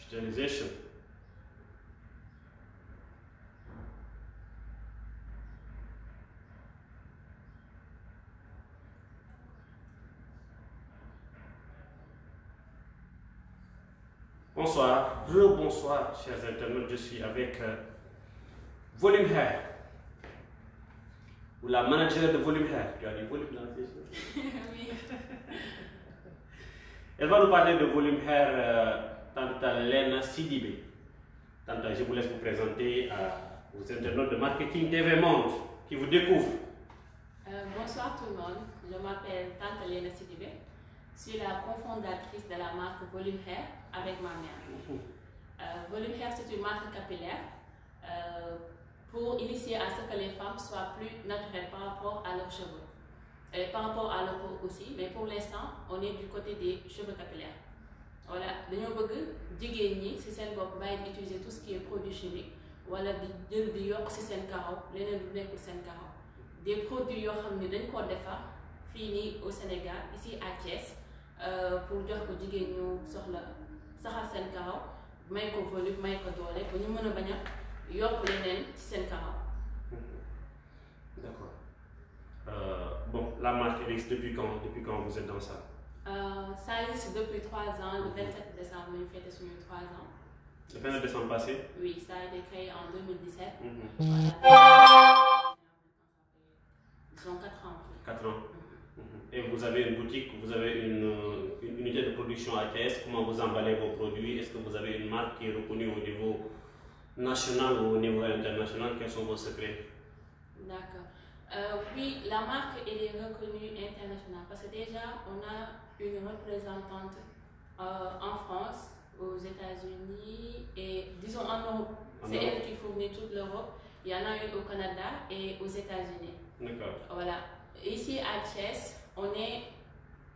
Digitalization. Bonsoir, rebonsoir, chers internautes. Je suis avec Volume Hair, ou la manager de Volume Hair. Tu as dit Volume dans ces choses? Oui. Elle va nous parler de Volume Hair, tante Lena Sidibé. Tante, je vous laisse vous présenter aux internautes de Marketing TV Monde qui vous découvrent. Bonsoir tout le monde, je m'appelle Tante Lena Sidibé. Je suis la cofondatrice de la marque Volume Hair avec ma mère. Volume Hair, c'est une marque capillaire pour initier à ce que les femmes soient plus naturelles par rapport à leurs cheveux. Et par rapport à leur peau aussi, mais pour l'instant, on est du côté des cheveux capillaires. Voilà, dañoo bëgg jigéen ñi ci seen bopp bàyyi utiliser tout ce qui est produit chimique wala di jël di yokk ci seen karaw leneen du nekkul seen karaw. Des produits yoo xam ne dañ koo defar fii nii au Sénégal ici à Thiès pour jox ko jigéen ñu soxla saxal seen karaw may ko volume may ko doole ba ñu mën a bañ a yokk leneen ci seen karaw. D'accord. Bon, la marque existe depuis quand? Depuis quand vous êtes dans ça? Ça existe depuis 3 ans, le 27 décembre, nous fêtons sur 3 ans. Le 27 décembre passé? Oui, ça a été créé en 2017. Voilà. Ils ont 4 ans. 4 ans. Et vous avez une boutique, vous avez une unité de production à Thiès. Comment vous emballez vos produits? Est-ce que vous avez une marque qui est reconnue au niveau national ou au niveau international? Quels sont vos secrets? D'accord. Oui, la marque elle est reconnue internationale parce que déjà on a une représentante en France, aux États-Unis et disons en Europe. C'est elle qui fournit toute l'Europe. Il y en a une au Canada et aux États-Unis. D'accord. Voilà. Ici à Thiès, on est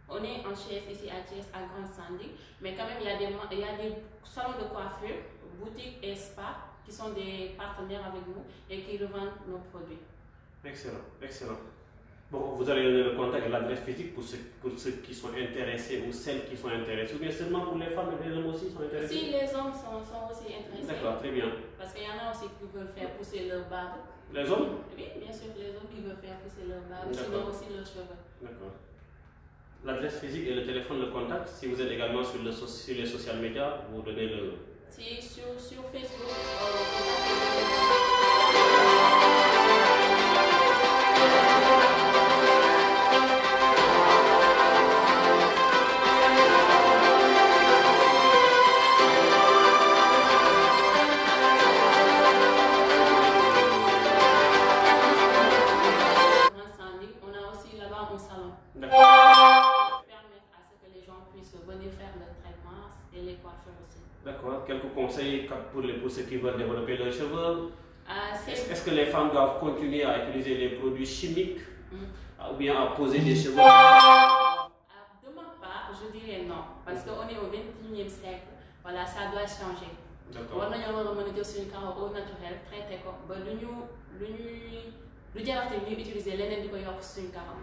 en Thiès, ici à Thiès, à Grand Sandy, mais quand même il y a des salons de coiffure, boutiques et spas qui sont des partenaires avec nous et qui revendent nos produits. Excellent, excellent. Bon, vous allez donner le contact et l'adresse physique pour ceux qui sont intéressés ou celles qui sont intéressées, ou bien seulement pour les femmes et les hommes aussi sont intéressés? Si, les hommes sont aussi intéressés. D'accord, très bien. Parce qu'il y en a aussi qui veulent faire pousser leur barbe. Les hommes? Oui, bien sûr, les hommes qui veulent faire pousser leur barbe, sinon aussi leurs cheveux. D'accord. L'adresse physique et le téléphone, le contact. Si vous êtes également sur les social media, vous donnez le... Si, sur Facebook, D'accord. Quelques conseils pour ceux qui veulent développer leurs cheveux? Est-ce que les femmes doivent continuer à utiliser les produits chimiques ou bien à poser des cheveux? De ma part, je dirais non. Parce qu'on est au 21e siècle. Voilà, ça doit changer. D'accord. On a utiliser une carrière au naturel, traité comme. Lu jarate ñu utiliser leneen di ko yokk suñu karam.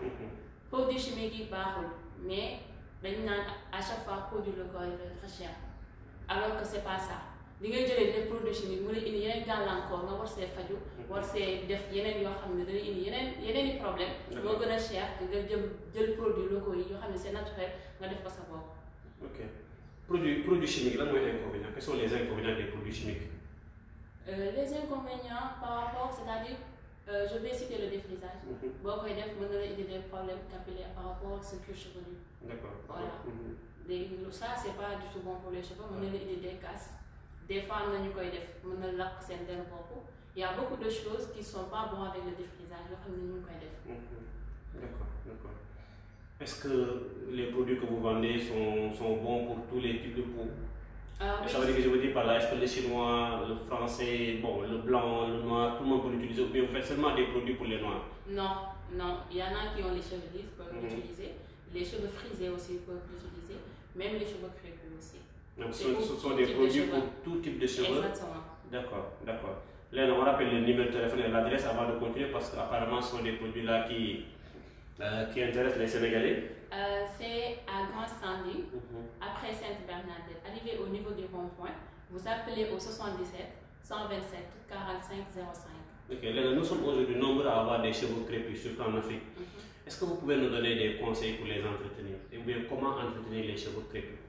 Produit chimique yi baaxul mais dañ naan à chaque fois produit local est très cher. Alors que c'est pas ça. Li ngay jëlee des produits chimiques mu lay indi yeneen gàllankoor nga war see faju war see def yeneen yoo xam ne dana indi yeneen i problème moo gën a cher que nga jël produits locaux yi yoo xam ne c'est naturel nga def ko sa bopp. Ok. Produits chimiques lan mooy inconvénients? Quels sont les inconvénients des produits chimiques? Les inconvénients par rapport, c'est-à-dire je vais citer le défrisage. Boo koy def mën na la indi des problèmes capillaires par rapport à ce que chevelu. D'accord. Voilà. Ça c'est pas du tout bon pour les cheveux, mën na la indi des casses. Des fois am na ñu koy def mën na lakk seen der bopp. Il y a beaucoup de choses qui sont pas bonnes avec le défrisage yoo xam ne ñu ngi koy def. D'accord, d'accord. Est-ce que les produits que vous vendez sont bons pour tous les types de peau? Oui. Ça veut dire que je veux dire par là, est-ce que le chinois, le français, bon, le blanc, le noir, tout le monde peut l'utiliser ou bien vous faites seulement des produits pour les noirs? Non, non. Il y en a qui ont les cheveux lisses peuvent l'utiliser. Les cheveux frisés aussi peuvent l'utiliser. Même les cheveux crépus aussi. Donc ce sont des produits pour tout type de cheveux? Exactement. D'accord, d'accord. Là, on rappelle le numéro de téléphone et l'adresse avant de continuer parce qu'apparemment ce sont des produits là qui intéressent les Sénégalais. C'est à Grand Sandy, après Sainte-Bernadette. Arrivé au niveau du rond-point, vous appelez au 77 127 45 05. Ok, nous sommes aujourd'hui nombreux à avoir des cheveux crépus, surtout en Afrique. Est-ce que vous pouvez nous donner des conseils pour les entretenir? Et bien, comment entretenir les cheveux crépus?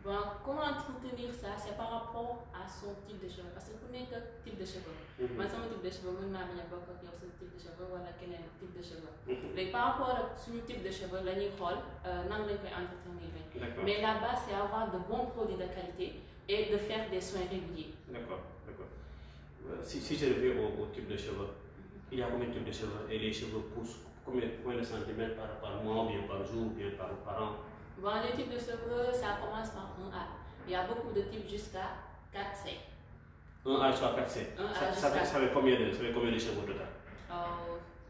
Bon, comment entretenir ça? C'est par rapport à son type de cheveux. Parce que vous n'avez que type de cheveux. Moi, c'est mon type de cheveux. Moi, je n'ai pas ce type de cheveux. Voilà, quel est le type de cheveux. Donc, par rapport à ce type de cheveux, là, nous allons entretenir. Mais la base, c'est avoir de bons produits de qualité et de faire des soins réguliers. D'accord, d'accord. Si je reviens au type de cheveux, il y a combien de types de cheveux? Et les cheveux poussent combien de centimètres par mois, ou bien par jour, ou bien par an? Bon, les types de cheveux, ça commence par 1A. Il y a beaucoup de types jusqu'à 4C. 1A jusqu'à 4C. Ça fait combien de cheveux total?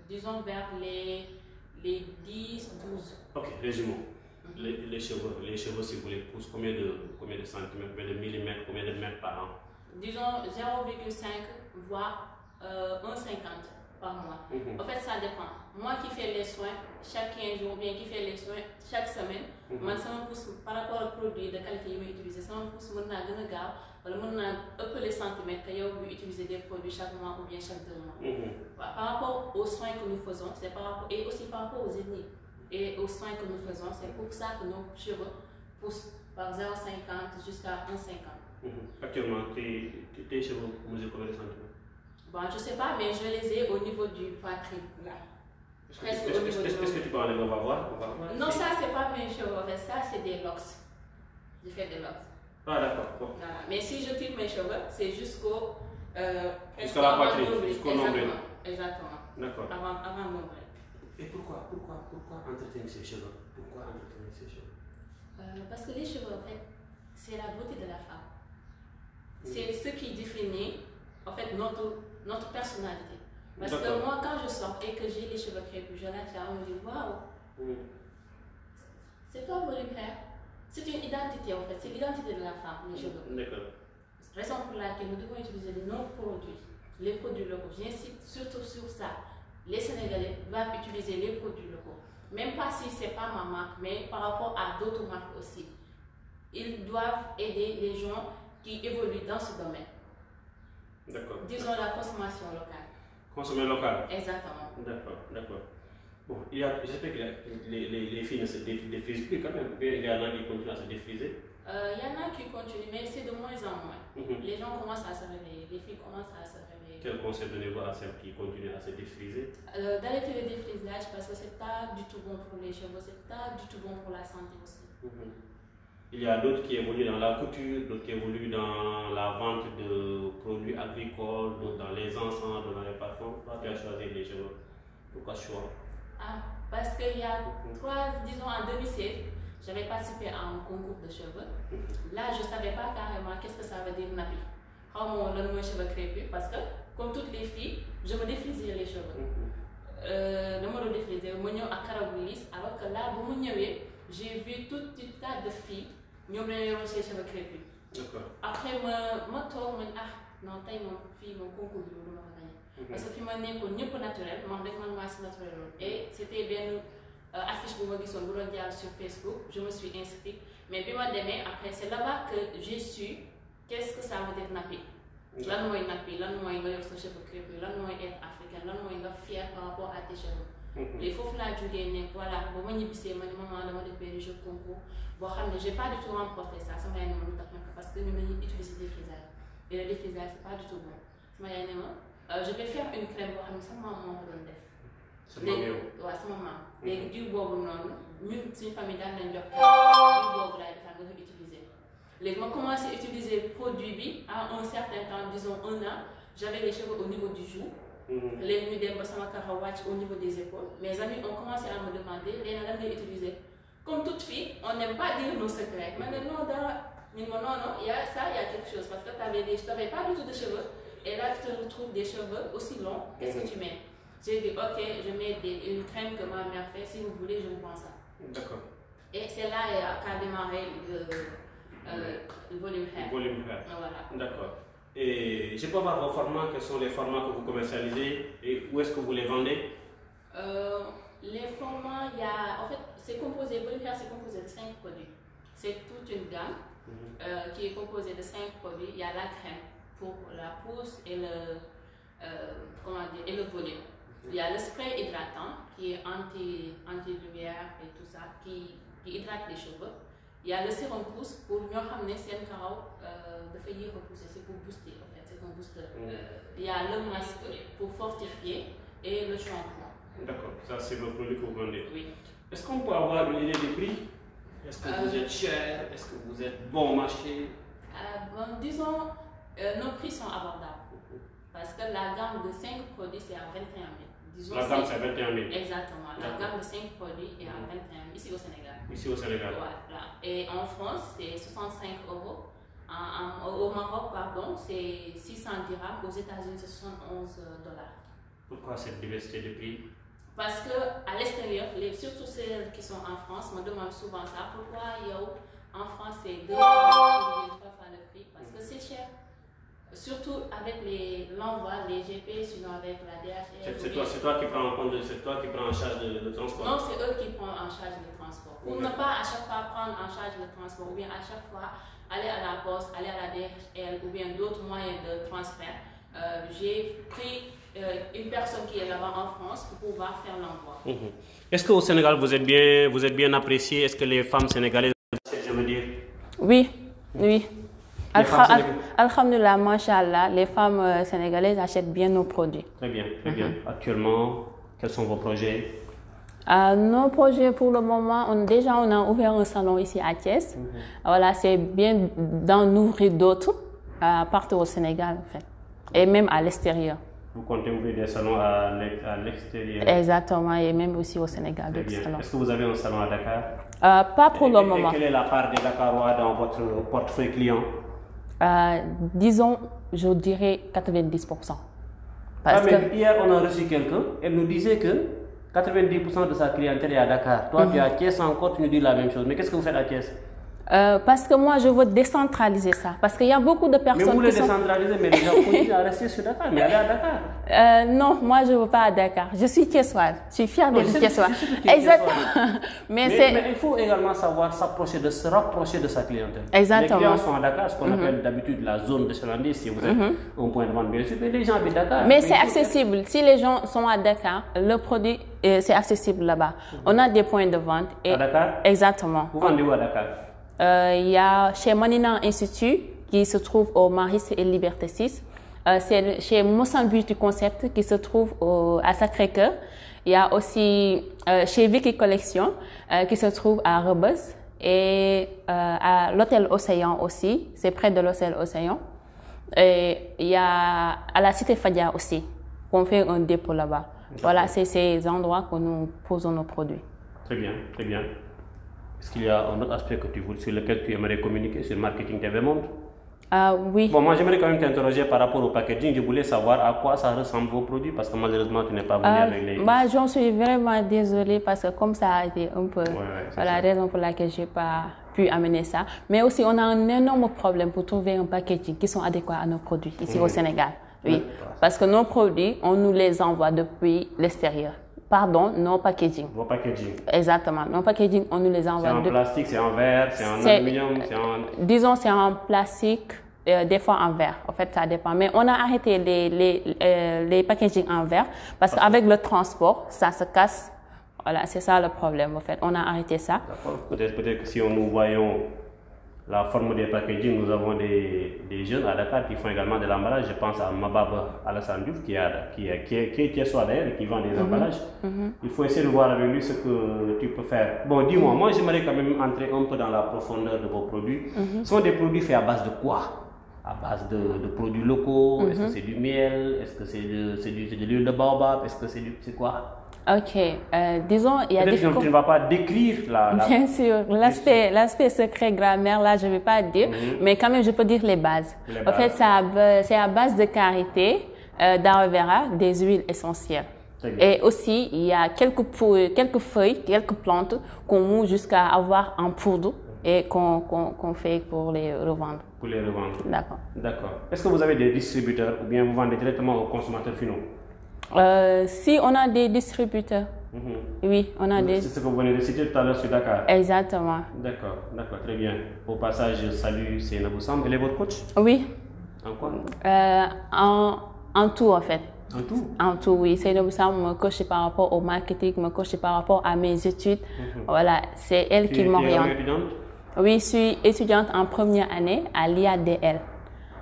Disons vers les 10, 12. Ok, résumons. Les cheveux, si vous les poussez, combien de centimètres, combien de millimètres, combien de mètres par an? Disons 0,5 voire 1,50 par mois. En fait, ça dépend. Moi qui fais les soins chaque 15 jours, bien qui fais les soins chaque semaine, moi, ça me pousse par rapport au produit de qualité que je vais utiliser, ça me pousse à appeler les centimètres que je vais utiliser des produits chaque mois ou bien chaque 2 mois. Par rapport aux soins que nous faisons, c'est et aussi par rapport aux ethnies et aux soins que nous faisons, c'est pour ça que nos cheveux poussent par 0,50 jusqu'à 1,50. Actuellement, tes cheveux mesurent combien de centimètres? Bon, je ne sais pas, mais je les ai au niveau du poitrine, là. Est-ce que tu peux enlever? On va voir. Non, ça, c'est pas mes cheveux. Ça, c'est des locks. Je fais des locks. Ah, d'accord. Bon. Voilà. Mais si je tire mes cheveux, c'est jusqu'à la poitrine, jusqu'au nombril. Exactement. D'accord. Avant le nombril. Et pourquoi entretenir ces cheveux? Parce que les cheveux, en fait, c'est la beauté de la femme. C'est ce qui définit, en fait, notre personnalité. Parce que moi, quand je sors et que j'ai les cheveux crépus, je lâche là, on me dit waouh, c'est toi, Volume Hair. C'est une identité, en fait, c'est l'identité de la femme, les cheveux. D'accord. Raison pour laquelle nous devons utiliser nos produits, les produits locaux. J'insiste surtout sur ça. Les Sénégalais doivent utiliser les produits locaux. Même pas si ce n'est pas ma marque, mais par rapport à d'autres marques aussi. Ils doivent aider les gens qui évoluent dans ce domaine. D'accord. Disons la consommation locale. Consommer local? Exactement. D'accord. Bon, j'espère que les filles ne se défrisent plus quand même. Il y en a qui continuent à se défriser. Il y en a qui continuent, mais c'est de moins en moins. Les gens commencent à se réveiller, les filles commencent à se réveiller. Quel conseil donnez-vous à celles qui continuent à se défriser? D'arrêter le défrisage parce que c'est pas du tout bon pour les cheveux, c'est pas du tout bon pour la santé aussi. Il y a d'autres qui évoluent dans la couture, d'autres qui évoluent dans la vente de produits agricoles, d'autres dans les encens, d'autres dans les parfums. Toi, tu as choisi les cheveux. Pourquoi ce choix? Parce qu'il y a disons en 2016, j'avais participé à un concours de cheveux. Là, je ne savais pas carrément qu'est-ce que ça veut dire nappy. Comment on donne mes cheveux crépus, parce que, comme toutes les filles, je me défrisais les cheveux. Je me défrisais, je me à caraboulis, alors que là, j'ai vu tout un tas de filles qui ont les cheveux crépus. Après, je me tourne, non, taille mon fille, mon concours de l'eau. Parce que je suis naturel, je naturel. Et c'était bien affiche pour moi sur Facebook, je me suis inscrite. Mais puis après, c'est là-bas que j'ai su qu'est-ce que ça veut dire nappy. Là, nous sommes nappy, là, nous sommes cheveux crépus, là, nous sommes être africain, là, nous sommes fiers par rapport à tes cheveux. Les faux là, voilà, bon, je suis maman, je jeux concours. Bon, je n'ai pas du tout remporté ça, ça m'a été parce que nous utilisons des frisages. Et le défrisage, ce n'est pas du tout bon. Je vais faire une crème pour ça, maman me donne. C'est maman. Ouais, c'est maman. Les du bobo non, nous, c'est une famille dans le job. Du bobo là, il faut utiliser. Les gens commencent à utiliser le produit à un certain temps, disons 1 an. J'avais les cheveux au niveau du jour. Les nuits des watch au niveau des épaules. Mes amis ont commencé à me demander, les gens utiliser. Comme toute fille, on n'aime pas dire nos secrets. Mais non, il y a ça, il y a quelque chose. Parce que tu n'avais pas du tout de cheveux. Et là, tu te retrouves des cheveux aussi longs. Qu'est-ce que tu mets? J'ai dit, ok, je mets une crème que ma mère fait. Si vous voulez, je vous prends ça. D'accord. Et c'est là qu'a démarré le Volume Hair. Volume Hair. Voilà. D'accord. Et je peux voir vos formats, quels sont les formats que vous commercialisez et où est-ce que vous les vendez? Les formats, en fait, c'est composé, Volume Hair, c'est composé de 5 produits. C'est toute une gamme. qui est composé de 5 produits. Il y a la crème pour la pousse et et le volume. Il y a le spray hydratant qui est anti-lumière et tout ça, qui hydrate les cheveux. Il y a le sérum pousse pour mieux ramener ses carreaux de faire repousser, c'est pour booster en fait, c'est un booster. Il y a le masque pour fortifier et le shampoing. D'accord, ça c'est le produit que vous vendez. Oui. Est-ce qu'on peut avoir une idée des prix? Est-ce que vous êtes cher? Est-ce que vous êtes bon marché? Disons, nos prix sont abordables. Parce que la gamme de 5 produits, c'est à 21 000. Disons, la gamme, c'est à 21 000. Exactement. La gamme de 5 produits est à 21 000 ici au Sénégal. Ici au Sénégal. Voilà. Et en France, c'est 65 euros. Au Maroc, pardon, c'est 600 dirhams. Aux États-Unis, c'est 71 dollars. Pourquoi cette diversité de prix? Parce qu'à l'extérieur, surtout celles qui sont en France, me demandent souvent ça. Pourquoi en France, c'est 2 fois le prix? Parce que c'est cher. Surtout avec l'envoi, les GP, sinon avec la DHL. C'est toi qui prends en compte, c'est toi qui prends en charge le transport? Non, c'est eux qui prennent en charge le transport. Pour ne pas à chaque fois prendre en charge le transport, ou bien à chaque fois aller à la poste, aller à la DHL, ou bien d'autres moyens de transfert, j'ai pris une personne qui est là-bas en France pour pouvoir faire l'envoi. Est-ce qu'au Sénégal, vous êtes bien apprécié? Est-ce que les femmes sénégalaises, je veux dire? Oui, oui. Alhamdulillah, Masha'Allah, les femmes sénégalaises achètent bien nos produits. Très bien, très bien. Actuellement, quels sont vos projets? Nos projets pour le moment, on a ouvert un salon ici à Thiès. Voilà, c'est bien d'en ouvrir d'autres partout au Sénégal en fait, et même à l'extérieur. Vous comptez ouvrir des salons à l'extérieur? Exactement, et même aussi au Sénégal. Est-ce que vous avez un salon à Dakar? Pas pour le moment. Et quelle est la part des Dakarois dans votre portefeuille client? Disons, je dirais 90%. Mais hier, on a reçu quelqu'un, elle nous disait que 90% de sa clientèle est à Dakar. Toi, tu es à Thiès encore, tu nous dis la même chose. Mais qu'est-ce que vous faites à Thiès? Parce que moi, je veux décentraliser ça. Parce qu'il y a beaucoup de personnes. Mais vous voulez décentraliser, mais les gens continuent à rester sur Dakar, mais aller à Dakar. Non, moi, je ne veux pas à Dakar. Je suis thiessoise. Je suis fière d'être thiessoise. Exactement. mais il faut également savoir se rapprocher de sa clientèle. Exactement. Les clients sont à Dakar, ce qu'on appelle d'habitude la zone de chalandise, si vous êtes un point de vente, bien sûr. Mais les gens habitent Dakar. Mais c'est accessible. Si les gens sont à Dakar, le produit, c'est accessible là-bas. On a des points de vente. À Dakar? Exactement. Vous vendez où à Dakar? Il y a chez Manina Institut qui se trouve au Maris et Liberté 6. C'est chez Mossan Beauty Concept qui se trouve à Sacré-Cœur. Il y a aussi chez Vicky Collection qui se trouve à Rebus et à l'hôtel Océan aussi. C'est près de l'hôtel Océan. Et il y a à la Cité Fadia aussi qu'on fait un dépôt là-bas. Voilà, c'est ces endroits que nous posons nos produits. Très bien, très bien. Est-ce qu'il y a un autre aspect sur lequel tu aimerais communiquer sur le marketing TV Monde? Oui. Bon, moi j'aimerais quand même t'interroger par rapport au packaging. Je voulais savoir à quoi ça ressemble vos produits parce que malheureusement tu n'es pas venu avec les... J'en suis vraiment désolée parce que comme ça a été un peu la raison pour laquelle je n'ai pas pu amener ça. Mais aussi on a un énorme problème pour trouver un packaging qui sont adéquats à nos produits ici au Sénégal. Oui, parce que nos produits, on nous les envoie depuis l'extérieur. Pardon, nos packaging. Vos packaging. Exactement. Nos packaging, on nous les envoie. C'est en plastique, c'est en verre, c'est en aluminium, c'est en... Disons, c'est en plastique, des fois en verre. En fait, ça dépend. Mais on a arrêté les packaging en verre parce qu'avec le transport, ça se casse. Voilà, c'est ça le problème. En fait, on a arrêté ça. D'accord. Peut-être que si nous voyons la forme des packaging, nous avons des jeunes à Dakar qui font également de l'emballage. Je pense à Mabab Alassane Diouf qui est soit d'ailleurs et qui vend des emballages. Il faut essayer de voir avec lui ce que tu peux faire. Bon, dis-moi, moi j'aimerais quand même entrer un peu dans la profondeur de vos produits. Ce sont des produits faits à base de quoi? À base de produits locaux? Est-ce que c'est du miel? Est-ce que c'est de l'huile de baobab? Est-ce que c'est quoi? Ok, disons, il y a des... Tu ne vas pas décrire la... Bien sûr, l'aspect secret grammaire, là, je ne vais pas dire, mais quand même, je peux dire les bases. En fait, c'est à base de karité, d'aloe vera, des huiles essentielles. Et aussi, il y a quelques feuilles, quelques plantes qu'on moue jusqu'à avoir en poudre et qu'on fait pour les revendre. Pour les revendre. D'accord. D'accord. Est-ce que vous avez des distributeurs ou bien vous vendez directement aux consommateurs finaux? Si on a des distributeurs. Oui, on a des... C'est ce que vous venez de citer tout à l'heure sur Dakar. Exactement. D'accord, très bien. Au passage, je salue Seynabou Samb. Elle est votre coach? Oui. En quoi? En tout, en fait. En tout? En tout, oui. Seynabou Samb me coach par rapport au marketing, me coach par rapport à mes études. Voilà, c'est elle qui m'oriente. Tu es étudiante? Oui, je suis étudiante en première année à l'IADL,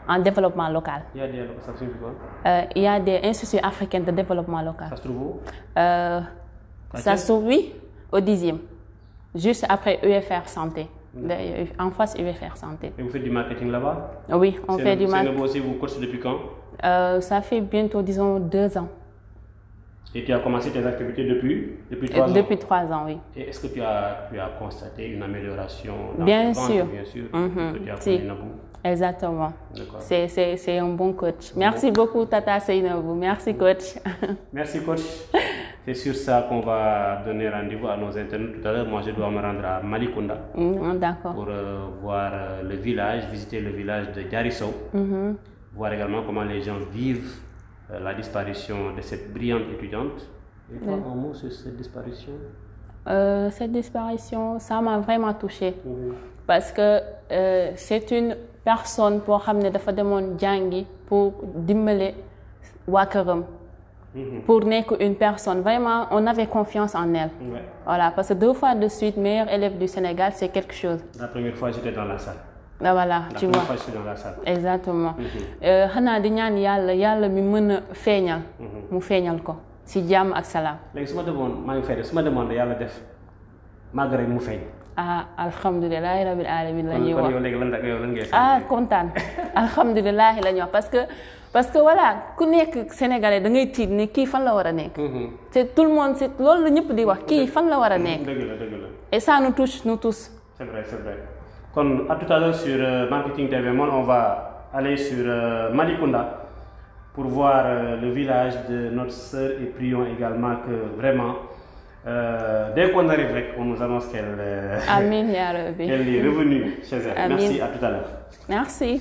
en développement local. IADL, ça signifie quoi? IADL, Institut africain de développement local. Ça se trouve où? Ça se trouve, oui, au 10e, juste après UFR Santé. En face UFR Santé. Et vous faites du marketing là-bas? Oui, on fait du marketing. Seynabou aussi, vous coachez depuis quand? Ça fait bientôt, disons, 2 ans. Et tu as commencé tes activités depuis 3 ans? Depuis 3 ans, oui. Et est-ce que tu as constaté une amélioration dans bien tes sûr. ventes, bien sûr, que tu as connu Nabou? Exactement. C'est un bon coach. Merci beaucoup, Tata Seynabou. Merci, coach. Merci, coach. C'est sur ça qu'on va donner rendez-vous à nos internautes tout à l'heure. Moi, je dois me rendre à Malicounda pour voir le village, visiter le village de Diarissow, voir également comment les gens vivent la disparition de cette brillante étudiante. Et quoi un mot sur cette disparition? Cette disparition, ça m'a vraiment touchée. Parce que c'est une personne pour ramener dafa demone jangi pour dimbale waa këram. Pour n'être une personne, vraiment, on avait confiance en elle. Voilà, parce que 2 fois de suite, meilleure élève du Sénégal, c'est quelque chose. La première fois, j'étais dans la salle. Ah, voilà, tu vois. La première fois, j'étais dans la salle. Exactement. Xanaa di ñaan Yàlla mi mën a feeñal. mu feeñal ko si jàmm ak salaam. léegi su ma demoon maa ngi fay def su ma demoon Yàlla def màgg rek mu feeñ. Alhamdulilah rabbil alamin la ñuy wax. kon yow léegi lan ngay kontaan. Alhamdulilah la ñuy wax parce que voilà ku nekk Sénégalais da ngay tiit ne kii fan la war a nekk. c'est tout le monde c'est loolu la ñëpp di wax kii fan la war a nekk. dëgg la. et ça nous touche nous tous. c'est vrai. kon à tout à l'heure sur Marketing TV Monde, on va aller sur Malicounda pour voir le village de notre sœur et prions également que vraiment dès qu'on arrive, on nous annonce qu'elle est revenue chez elle. Merci, à tout à l'heure. Merci.